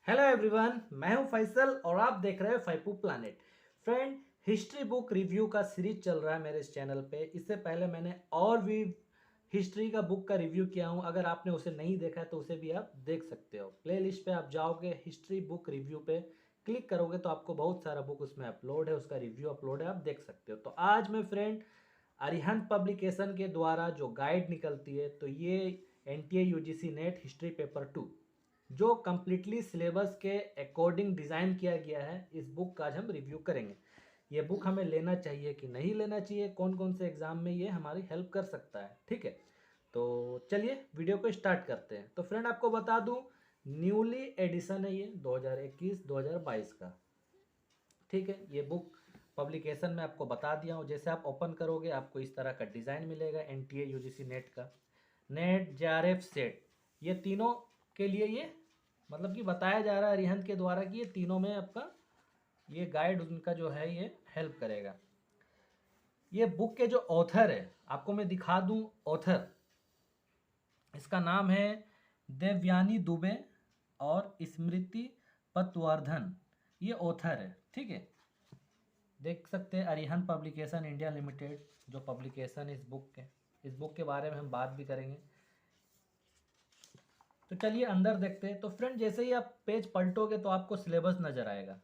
Hello everyone, मैं हूं फैसल और आप देख रहे हैं फैपू planet. Friend, history book review का सीरीज चल रहा है मेरे इस चैनल पे। इससे पहले मैंने और भी हिस्ट्री का बुक का रिव्यू किया हूं। अगर आपने उसे नहीं देखा है तो उसे भी आप देख सकते हो। प्ले लिस्ट पे आप जाओगे, हिस्ट्री बुक रिव्यू पे क्लिक करोगे तो आपको बहुत सारा बुक उसमें अपलोड है, उसका रिव्यू अपलोड है, आप देख सकते हो। तो आज मैं फ्रेंड अरिहंत पब्लिकेशन के द्वारा जो गाइड निकलती है, तो ये NTA UGC net history paper 2 जो कम्प्लीटली सिलेबस के अकॉर्डिंग डिज़ाइन किया गया है, इस बुक का आज हम रिव्यू करेंगे। ये बुक हमें लेना चाहिए कि नहीं लेना चाहिए, कौन कौन से एग्ज़ाम में ये हमारी हेल्प कर सकता है। ठीक है, तो चलिए वीडियो को स्टार्ट करते हैं। तो फ्रेंड, आपको बता दूं, न्यूली एडिशन है ये 2021-2022 का। ठीक है, ये बुक पब्लिकेशन में आपको बता दिया हूँ। जैसे आप ओपन करोगे आपको इस तरह का डिज़ाइन मिलेगा NTA UGC नेट का। नेट, JRF, सेट, ये तीनों के लिए ये मतलब कि बताया जा रहा है अरिहंत के द्वारा कि ये तीनों में आपका ये गाइड उनका जो है ये हेल्प करेगा। ये बुक के जो ऑथर है आपको मैं दिखा दूं। ऑथर, इसका नाम है देवयानी दुबे और स्मृति पटवर्धन, ये ऑथर है। ठीक है, देख सकते हैं अरिहंत पब्लिकेशन इंडिया लिमिटेड जो पब्लिकेशन है इस बुक के बारे में हम बात भी करेंगे। तो चलिए अंदर देखते हैं। तो फ्रेंड, जैसे ही आप पेज पलटोगे तो आपको सिलेबस नज़र आएगा।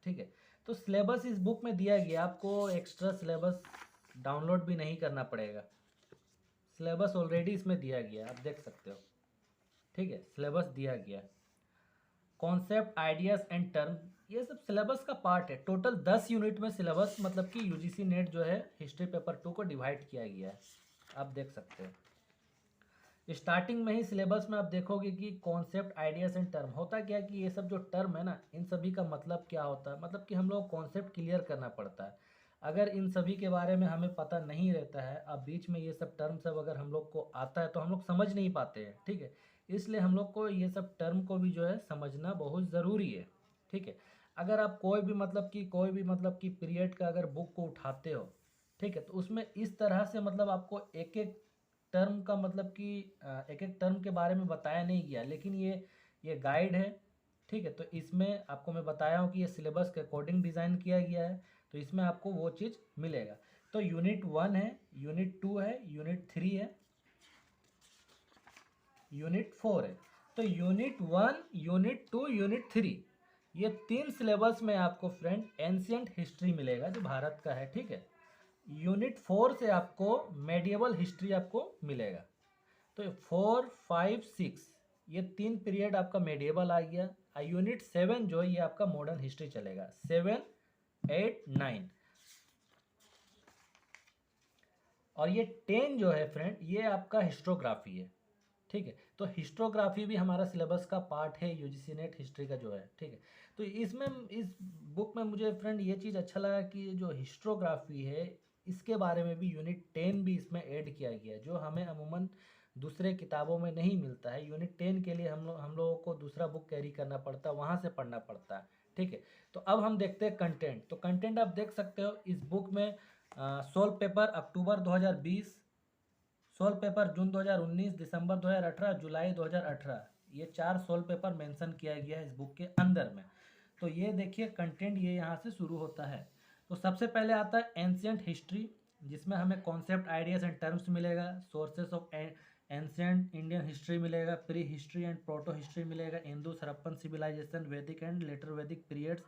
ठीक है, तो सिलेबस इस बुक में दिया गया, आपको एक्स्ट्रा सिलेबस डाउनलोड भी नहीं करना पड़ेगा। सिलेबस ऑलरेडी इसमें दिया गया, आप देख सकते हो। ठीक है, सिलेबस दिया गया। कॉन्सेप्ट, आइडियाज़ एंड टर्म, ये सब सिलेबस का पार्ट है। टोटल 10 यूनिट में सिलेबस मतलब कि UGC नेट जो है हिस्ट्री पेपर 2 को डिवाइड किया गया है, आप देख सकते हो। स्टार्टिंग में ही सिलेबस में आप देखोगे कि कॉन्सेप्ट, आइडियाज एंड टर्म होता क्या है कि ये सब जो टर्म है ना, इन सभी का मतलब क्या होता है, मतलब कि हम लोग कॉन्सेप्ट क्लियर करना पड़ता है। अगर इन सभी के बारे में हमें पता नहीं रहता है, अब बीच में ये सब टर्म सब अगर हम लोग को आता है तो हम लोग समझ नहीं पाते हैं। ठीक है, इसलिए हम लोग को ये सब टर्म को भी जो है समझना बहुत ज़रूरी है। ठीक है, अगर आप कोई भी मतलब कि पीरियड का अगर बुक को उठाते हो, ठीक है, तो उसमें इस तरह से मतलब आपको एक एक टर्म का मतलब कि एक एक टर्म के बारे में बताया नहीं गया, लेकिन ये गाइड है। ठीक है, तो इसमें आपको मैं बताया हूँ कि ये सिलेबस के अकॉर्डिंग डिज़ाइन किया गया है, तो इसमें आपको वो चीज़ मिलेगा। तो यूनिट 1 है, यूनिट 2 है, यूनिट 3 है, यूनिट 4 है। तो यूनिट 1, यूनिट 2, यूनिट 3, ये तीन सिलेबस में आपको फ्रेंड एंशियंट हिस्ट्री मिलेगा जो भारत का है। ठीक है, यूनिट 4 से आपको मेडिएवल हिस्ट्री आपको मिलेगा। तो 4, 5, 6, ये तीन पीरियड आपका मेडिएवल आ गया। यूनिट 7 जो है ये आपका मॉडर्न हिस्ट्री चलेगा, 7, 8, 9। और ये 10 जो है फ्रेंड ये आपका हिस्टोग्राफी है। ठीक है, तो हिस्टोग्राफी भी हमारा सिलेबस का पार्ट है UGC नेट हिस्ट्री का जो है। ठीक है, तो इसमें इस बुक में मुझे फ्रेंड ये चीज़ अच्छा लगा कि जो हिस्टोग्राफी है इसके बारे में भी यूनिट 10 भी इसमें ऐड किया गया है, जो हमें अमूमन दूसरे किताबों में नहीं मिलता है। यूनिट 10 के लिए हम लोगों को दूसरा बुक कैरी करना पड़ता है, वहाँ से पढ़ना पड़ता है। ठीक है, तो अब हम देखते हैं कंटेंट। तो कंटेंट आप देख सकते हो इस बुक में। सोल्व पेपर अक्टूबर 2020, सोल्व पेपर जून 2019, दिसंबर 2018, जुलाई 2018, ये 4 सोल्व पेपर मेंशन किया गया है इस बुक के अंदर में। तो ये देखिए कंटेंट ये यहाँ से शुरू होता है। तो सबसे पहले आता है एंशियंट हिस्ट्री, जिसमें हमें कॉन्सेप्ट, आइडियाज एंड टर्म्स मिलेगा। Sources of ancient Indian history मिलेगा। Pre history and proto history मिलेगा। Indus Harappan civilisation, Vedic and later Vedic periods.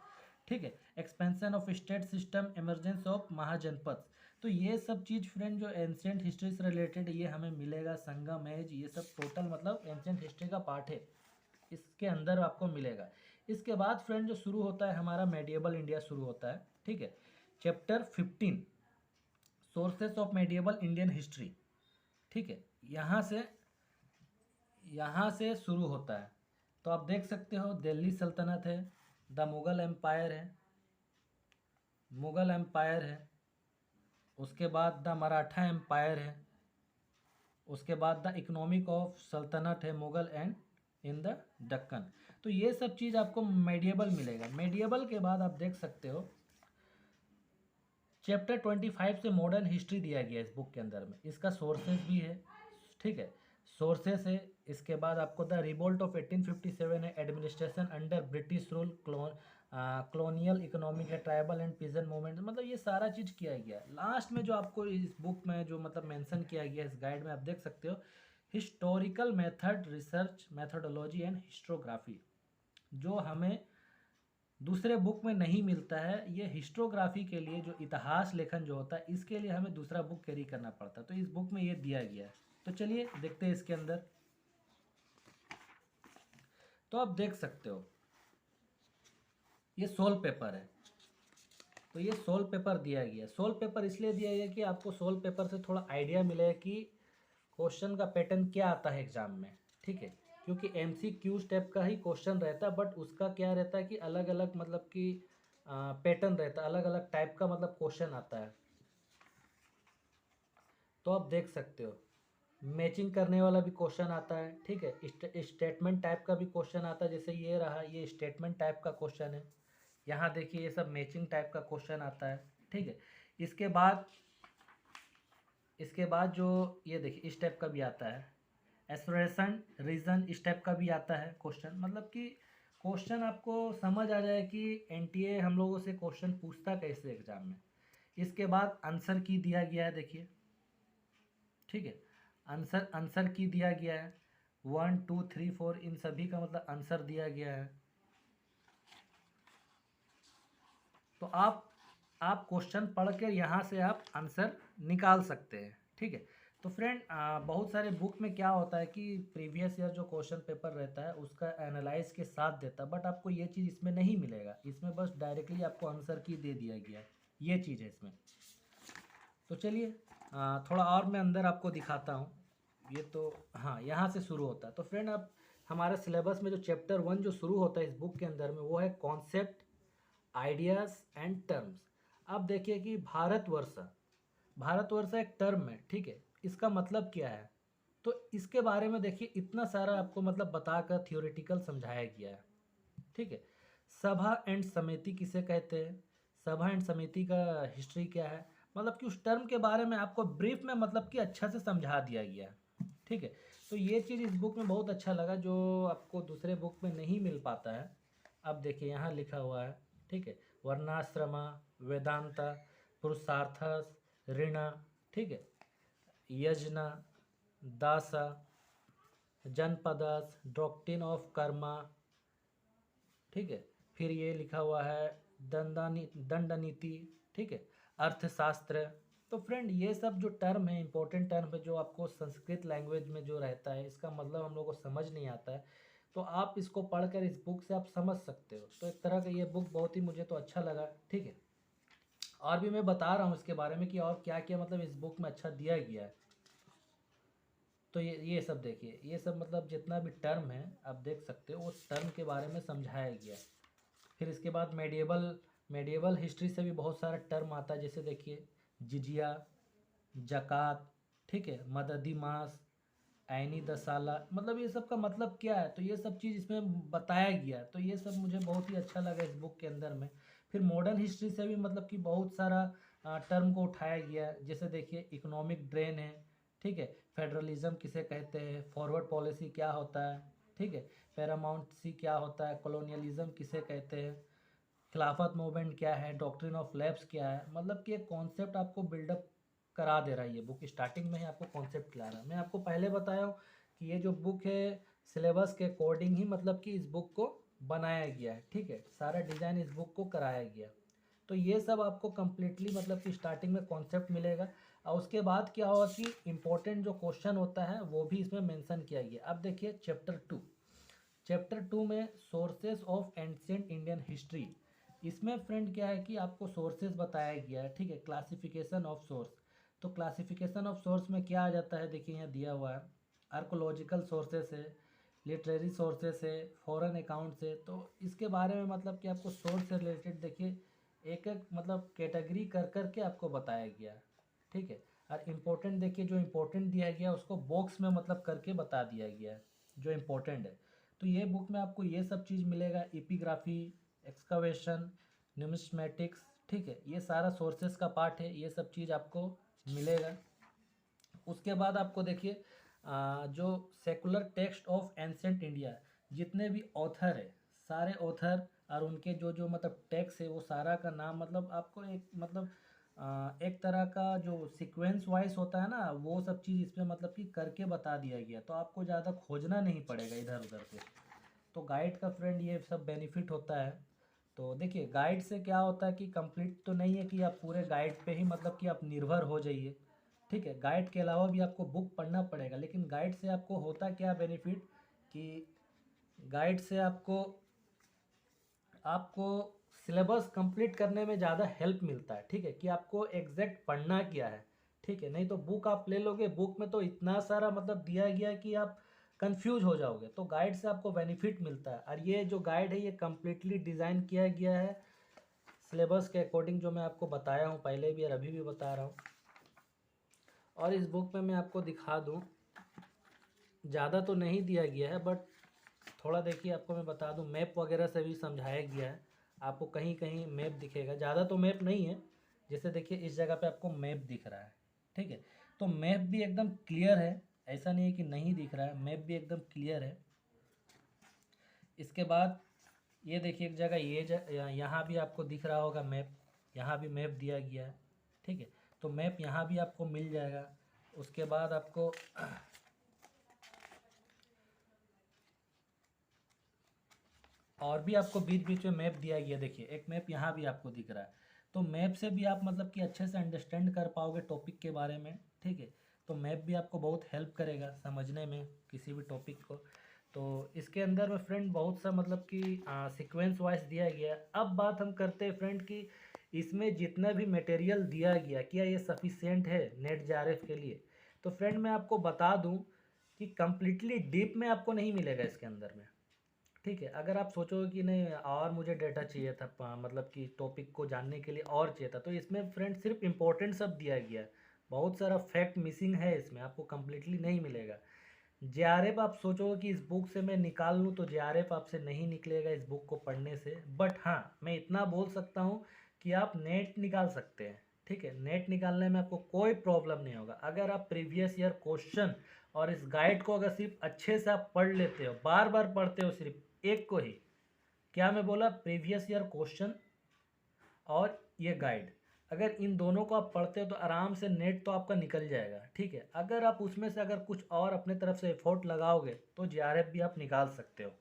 ठीक है, expansion of state system, emergence of mahajanapada. तो ये सब चीज़ फ्रेंड जो एंशियंट हिस्ट्री से रिलेटेड ये हमें मिलेगा। संगम एज, ये सब टोटल मतलब एंशियंट हिस्ट्री का पार्ट है, इसके अंदर आपको मिलेगा। इसके बाद फ्रेंड जो शुरू होता है हमारा मेडिएवल इंडिया शुरू होता है। ठीक है, chapter 15, sources of medieval Indian history. ठीक है, यहाँ से शुरू होता है। तो आप देख सकते हो दिल्ली सल्तनत है, द मुग़ल एम्पायर है, मुग़ल एम्पायर है, उसके बाद द मराठा एम्पायर है, उसके बाद द इकोनॉमिक ऑफ सल्तनत है Mughal and in the Deccan. तो ये सब चीज़ आपको मेडिएवल मिलेगा। मेडिएवल के बाद आप देख सकते हो चैप्टर 25 से मॉडर्न हिस्ट्री दिया गया है इस बुक के अंदर में। इसका सोर्सेस भी है। ठीक है, सोर्सेस है, इसके बाद आपको द रिवोल्ट ऑफ 1857 है, administration under British rule, colonial economic है, ट्राइबल एंड पीजन मूवमेंट, मतलब ये सारा चीज़ किया गया है। लास्ट में जो आपको इस बुक में जो मतलब मेंशन किया गया है इस गाइड में, आप देख सकते हो, historical method, research methodology and historiography, जो हमें दूसरे बुक में नहीं मिलता है। ये हिस्टोग्राफी के लिए, जो इतिहास लेखन जो होता है, इसके लिए हमें दूसरा बुक कैरी करना पड़ता है, तो इस बुक में ये दिया गया है। तो चलिए देखते हैं इसके अंदर। तो आप देख सकते हो ये सोल पेपर है, तो ये सोल पेपर दिया गया है। सोल पेपर इसलिए दिया गया कि आपको सोल पेपर से थोड़ा आइडिया मिले कि क्वेश्चन का पैटर्न क्या आता है एग्जाम में, ठीक है, क्योंकि MCQ टाइप का ही क्वेश्चन रहता है, बट उसका क्या रहता है कि अलग अलग मतलब कि पैटर्न रहता है, अलग अलग टाइप का मतलब क्वेश्चन आता है। तो आप देख सकते हो मैचिंग करने वाला भी क्वेश्चन आता है, ठीक है, स्टेटमेंट टाइप का भी क्वेश्चन आता है, जैसे ये रहा, ये स्टेटमेंट टाइप का क्वेश्चन है। यहाँ देखिए ये सब मैचिंग टाइप का क्वेश्चन आता है, ठीक है। इसके बाद जो ये देखिए इस टाइप का भी आता है, एक्सप्रेशन रीजन इस टाइप का भी आता है क्वेश्चन, मतलब कि क्वेश्चन आपको समझ आ जाए कि NTA हम लोगों से क्वेश्चन पूछता कैसे एग्जाम में। इसके बाद आंसर की दिया गया है, देखिए, ठीक है, आंसर की दिया गया है, 1 2 3 4 इन सभी का मतलब आंसर दिया गया है। तो आप क्वेश्चन पढ़ कर यहाँ से आप आंसर निकाल सकते हैं, ठीक है। तो फ्रेंड, बहुत सारे बुक में क्या होता है कि प्रीवियस ईयर जो क्वेश्चन पेपर रहता है उसका एनालाइज के साथ देता है, बट आपको ये चीज़ इसमें नहीं मिलेगा, इसमें बस डायरेक्टली आपको आंसर की दे दिया गया है, ये चीज़ है इसमें। तो चलिए थोड़ा और मैं अंदर आपको दिखाता हूँ। ये तो हाँ, यहाँ से शुरू होता है। तो फ्रेंड, अब हमारे सिलेबस में जो चैप्टर 1 जो शुरू होता है इस बुक के अंदर में, वो है कॉन्सेप्ट, आइडियाज़ एंड टर्म्स। अब देखिए कि भारतवर्ष एक टर्म है, ठीक है, इसका मतलब क्या है, तो इसके बारे में देखिए इतना सारा आपको मतलब बताकर थियोरेटिकल समझाया गया है, ठीक है। सभा एंड समिति किसे कहते हैं, सभा एंड समिति का हिस्ट्री क्या है, मतलब कि उस टर्म के बारे में आपको ब्रीफ में मतलब कि अच्छा से समझा दिया गया है, ठीक है। तो ये चीज़ इस बुक में बहुत अच्छा लगा, जो आपको दूसरे बुक में नहीं मिल पाता है। अब देखिए यहाँ लिखा हुआ है, ठीक है, वर्णाश्रमा, वेदांता, पुरुषार्थस, ऋणा, ठीक है, यजना, दासा, जनपदस, डॉक्ट्रिन ऑफ कर्मा, ठीक है, फिर ये लिखा हुआ है दंड नीति, ठीक है, अर्थशास्त्र। तो फ्रेंड, ये सब जो टर्म है, इंपॉर्टेंट टर्म है, जो आपको संस्कृत लैंग्वेज में जो रहता है, इसका मतलब हम लोग को समझ नहीं आता है, तो आप इसको पढ़कर इस बुक से आप समझ सकते हो। तो एक तरह का ये बुक बहुत ही मुझे तो अच्छा लगा, ठीक है। और भी मैं बता रहा हूँ इसके बारे में कि और क्या क्या मतलब इस बुक में अच्छा दिया गया है। तो ये सब देखिए, ये सब मतलब जितना भी टर्म है आप देख सकते हो, उस टर्म के बारे में समझाया गया है। फिर इसके बाद मेडिएवल हिस्ट्री से भी बहुत सारा टर्म आता है, जैसे देखिए जिजिया, जक़ात, ठीक है, मददी मास, ऐनी दसाला, मतलब ये सब का मतलब क्या है, तो ये सब चीज़ इसमें बताया गया है। तो ये सब मुझे बहुत ही अच्छा लगा इस बुक के अंदर में। फिर मॉडर्न हिस्ट्री से भी मतलब कि बहुत सारा टर्म को उठाया गया है, जैसे देखिए इकोनॉमिक ड्रेन है, ठीक है, फेडरलिज्म किसे कहते हैं, फॉरवर्ड पॉलिसी क्या होता है, ठीक है, पैरामाउंटेसी क्या होता है, कॉलोनियलिज्म किसे कहते हैं, खिलाफत मूवमेंट क्या है, डॉक्ट्रिन ऑफ लैप्स क्या है, मतलब कि एक कॉन्सेप्ट आपको बिल्डअप करा दे रहा है ये बुक, स्टार्टिंग में ही आपको कॉन्सेप्ट खिला रहा है। मैं आपको पहले बताया हूँ कि ये जो बुक है सिलेबस के अकॉर्डिंग ही मतलब कि इस बुक को बनाया गया है, ठीक है, सारा डिज़ाइन इस बुक को कराया गया। तो ये सब आपको कम्प्लीटली मतलब कि स्टार्टिंग में कॉन्सेप्ट मिलेगा, और उसके बाद क्या होगा कि इम्पोर्टेंट जो क्वेश्चन होता है वो भी इसमें मेंशन किया गया। अब देखिए चैप्टर 2 में sources of ancient Indian history. इसमें फ्रेंड क्या है कि आपको सोर्सेस बताया गया है, ठीक है, क्लासिफिकेशन ऑफ सोर्स। तो क्लासिफिकेशन ऑफ सोर्स में क्या आ जाता है, देखिए यहाँ दिया हुआ है, आर्कोलॉजिकल सोर्सेस है, लिटरेरी सोर्सेस है, फॉरेन अकाउंट्स है। तो इसके बारे में मतलब कि आपको सोर्स से रिलेटेड देखिए एक एक मतलब कैटेगरी कर कर के आपको बताया गया है, ठीक है। और इम्पोर्टेंट देखिए, जो इम्पोर्टेंट दिया गया उसको बॉक्स में मतलब करके बता दिया गया है जो इम्पोर्टेंट है। तो ये बुक में आपको ये सब चीज़ मिलेगा, एपिग्राफी, एक्सकवेशन, न्यूमिस्मेटिक्स, ठीक है, ये सारा सोर्सेस का पार्ट है, ये सब चीज़ आपको मिलेगा। उसके बाद आपको देखिए जो secular text of ancient India, जितने भी ऑथर है, सारे ऑथर और उनके जो जो मतलब टेक्स्ट है, वो सारा का नाम मतलब आपको एक मतलब एक तरह का जो सीक्वेंस वाइज होता है ना, वो सब चीज़ इसमें मतलब कि करके बता दिया गया, तो आपको ज़्यादा खोजना नहीं पड़ेगा इधर उधर से। तो गाइड का फ्रेंड ये सब बेनिफिट होता है। तो देखिए गाइड से क्या होता है कि कंप्लीट तो नहीं है कि आप पूरे गाइड पे ही मतलब कि आप निर्भर हो जाइए। ठीक है, गाइड के अलावा भी आपको बुक पढ़ना पड़ेगा, लेकिन गाइड से आपको होता क्या बेनिफिट कि गाइड से आपको आपको सिलेबस कंप्लीट करने में ज़्यादा हेल्प मिलता है। ठीक है, कि आपको एग्जैक्ट पढ़ना क्या है। ठीक है, नहीं तो बुक आप ले लोगे, बुक में तो इतना सारा मतलब दिया गया है कि आप कंफ्यूज हो जाओगे। तो गाइड से आपको बेनिफिट मिलता है, और ये जो गाइड है ये कम्प्लीटली डिज़ाइन किया गया है सिलेबस के अकॉर्डिंग, जो मैं आपको बताया हूँ पहले भी और अभी भी बता रहा हूँ। और इस बुक में मैं आपको दिखा दूँ, ज़्यादा तो नहीं दिया गया है बट थोड़ा देखिए आपको मैं बता दूं, मैप वगैरह से भी समझाया गया है। आपको कहीं कहीं मैप दिखेगा, ज़्यादा तो मैप नहीं है। जैसे देखिए इस जगह पे आपको मैप दिख रहा है। ठीक है, तो मैप भी एकदम क्लियर है, ऐसा नहीं है कि नहीं दिख रहा है, मैप भी एकदम क्लियर है। इसके बाद ये देखिए एक जगह यहाँ भी आपको दिख रहा होगा मैप, यहाँ भी मैप दिया गया है। ठीक है, तो मैप यहाँ भी आपको मिल जाएगा। उसके बाद आपको और भी आपको बीच बीच में मैप दिया गया, देखिए एक मैप यहाँ भी आपको दिख रहा है। तो मैप से भी आप मतलब कि अच्छे से अंडरस्टैंड कर पाओगे टॉपिक के बारे में। ठीक है, तो मैप भी आपको बहुत हेल्प करेगा समझने में किसी भी टॉपिक को। तो इसके अंदर में फ्रेंड बहुत सा मतलब कि सीक्वेंस वाइज दिया गया है। अब बात हम करते हैं फ्रेंड कि इसमें जितना भी मटेरियल दिया गया क्या ये सफिशिएंट है नेट जेआरएफ के लिए। तो फ्रेंड मैं आपको बता दूं कि कम्प्लीटली डीप में आपको नहीं मिलेगा इसके अंदर में। ठीक है, अगर आप सोचोगे कि नहीं और मुझे डेटा चाहिए था मतलब कि टॉपिक को जानने के लिए और चाहिए था, तो इसमें फ्रेंड सिर्फ इम्पोर्टेंट सब दिया गया है। बहुत सारा फैक्ट मिसिंग है इसमें, आपको कम्प्लीटली नहीं मिलेगा। जेआरएफ आप सोचोगे कि इस बुक से मैं निकाल लूँ, तो जेआरएफ आपसे नहीं निकलेगा इस बुक को पढ़ने से। बट हाँ, मैं इतना बोल सकता हूँ कि आप नेट निकाल सकते हैं। ठीक है, नेट निकालने में आपको कोई प्रॉब्लम नहीं होगा अगर आप प्रीवियस ईयर क्वेश्चन और इस गाइड को अगर सिर्फ अच्छे से आप पढ़ लेते हो, बार बार पढ़ते हो सिर्फ एक को ही। क्या मैं बोला, प्रीवियस ईयर क्वेश्चन और ये गाइड, अगर इन दोनों को आप पढ़ते हो तो आराम से नेट तो आपका निकल जाएगा। ठीक है, अगर आप उसमें से अगर कुछ और अपने तरफ से एफर्ट लगाओगे तो जेआरएफ भी आप निकाल सकते हो।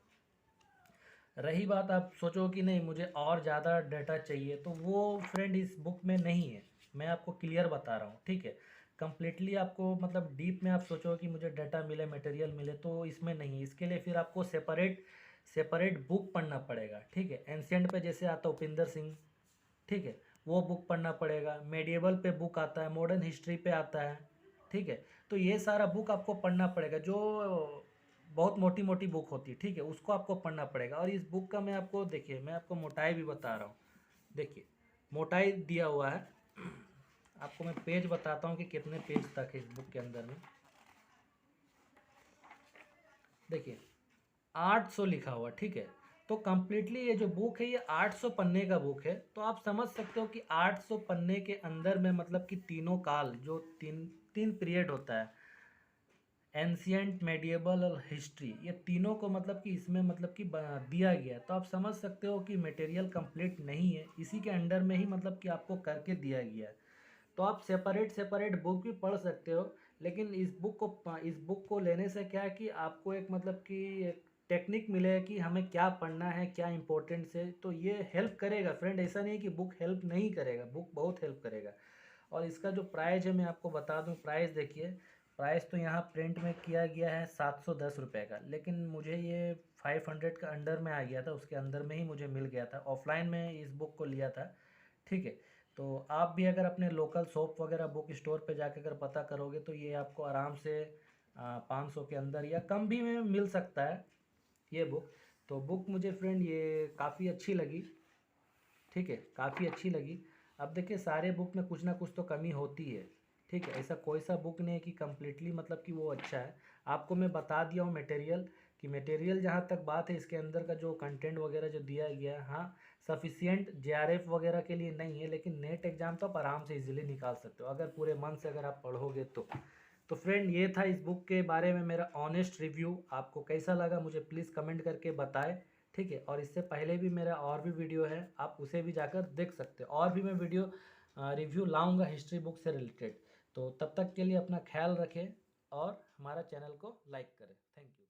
रही बात आप सोचो कि नहीं मुझे और ज़्यादा डाटा चाहिए, तो वो फ्रेंड इस बुक में नहीं है। मैं आपको क्लियर बता रहा हूँ। ठीक है, कम्प्लीटली आपको मतलब डीप में आप सोचो कि मुझे डाटा मिले, मटेरियल मिले, तो इसमें नहीं है। इसके लिए फिर आपको सेपरेट सेपरेट बुक पढ़ना पड़ेगा। ठीक है, एंशियंट पे जैसे आता है उपिंदर सिंह, ठीक है, वो बुक पढ़ना पड़ेगा। मेडिएवल पे बुक आता है, मॉडर्न हिस्ट्री पे आता है। ठीक है, तो ये सारा बुक आपको पढ़ना पड़ेगा, जो बहुत मोटी मोटी बुक होती है। ठीक है, उसको आपको पढ़ना पड़ेगा। और इस बुक का मैं आपको देखिए, मैं आपको मोटाई भी बता रहा हूँ। देखिए मोटाई दिया हुआ है, आपको मैं पेज बताता हूँ कि कितने पेज तक है इस बुक के अंदर में। देखिए 800 लिखा हुआ। ठीक है, तो कम्प्लीटली ये जो बुक है ये 800 पन्ने का बुक है। तो आप समझ सकते हो कि 800 पन्ने के अंदर में मतलब कि तीनों काल, जो तीन तीन पीरियड होता है, एंशियंट, मेडिएवल और हिस्ट्री, ये तीनों को मतलब कि इसमें मतलब कि दिया गया। तो आप समझ सकते हो कि मटेरियल कंप्लीट नहीं है, इसी के अंडर में ही मतलब कि आपको करके दिया गया है। तो आप सेपरेट सेपरेट बुक भी पढ़ सकते हो, लेकिन इस बुक को लेने से क्या है कि आपको एक मतलब कि एक टेक्निक मिलेगा कि हमें क्या पढ़ना है, क्या इंपॉर्टेंट है। तो ये हेल्प करेगा फ्रेंड, ऐसा नहीं कि बुक हेल्प नहीं करेगा, बुक बहुत हेल्प करेगा। और इसका जो प्राइस है मैं आपको बता दूं, प्राइस देखिए, प्राइस तो यहाँ प्रिंट में किया गया है 710 रुपये का, लेकिन मुझे ये 500 का अंडर में आ गया था, उसके अंदर में ही मुझे मिल गया था। ऑफलाइन में इस बुक को लिया था। ठीक है, तो आप भी अगर अपने लोकल शॉप वगैरह बुक स्टोर पे जाकर अगर पता करोगे तो ये आपको आराम से 500 के अंदर या कम भी में मिल सकता है ये बुक। तो बुक मुझे फ्रेंड ये काफ़ी अच्छी लगी। ठीक है, काफ़ी अच्छी लगी। अब देखिए सारे बुक में कुछ ना कुछ तो कमी होती है। ठीक है, ऐसा कोई सा बुक नहीं है कि कम्प्लीटली मतलब कि वो अच्छा है। आपको मैं बता दिया हूँ मटेरियल, कि मटेरियल जहाँ तक बात है इसके अंदर का जो कंटेंट वगैरह जो दिया गया है, हाँ सफिशियंट जेआरएफ वगैरह के लिए नहीं है, लेकिन नेट एग्जाम तो आप आराम से इजीली निकाल सकते हो अगर पूरे मन से अगर आप पढ़ोगे तो। तो फ्रेंड ये था इस बुक के बारे में मेरा ऑनेस्ट रिव्यू। आपको कैसा लगा मुझे प्लीज़ कमेंट करके बताएं, ठीक है। और इससे पहले भी मेरा और भी वीडियो है, आप उसे भी जाकर देख सकते हो। और भी मैं वीडियो रिव्यू लाऊंगा हिस्ट्री बुक से रिलेटेड। तो तब तक के लिए अपना ख्याल रखें और हमारा चैनल को लाइक करें। Thank you.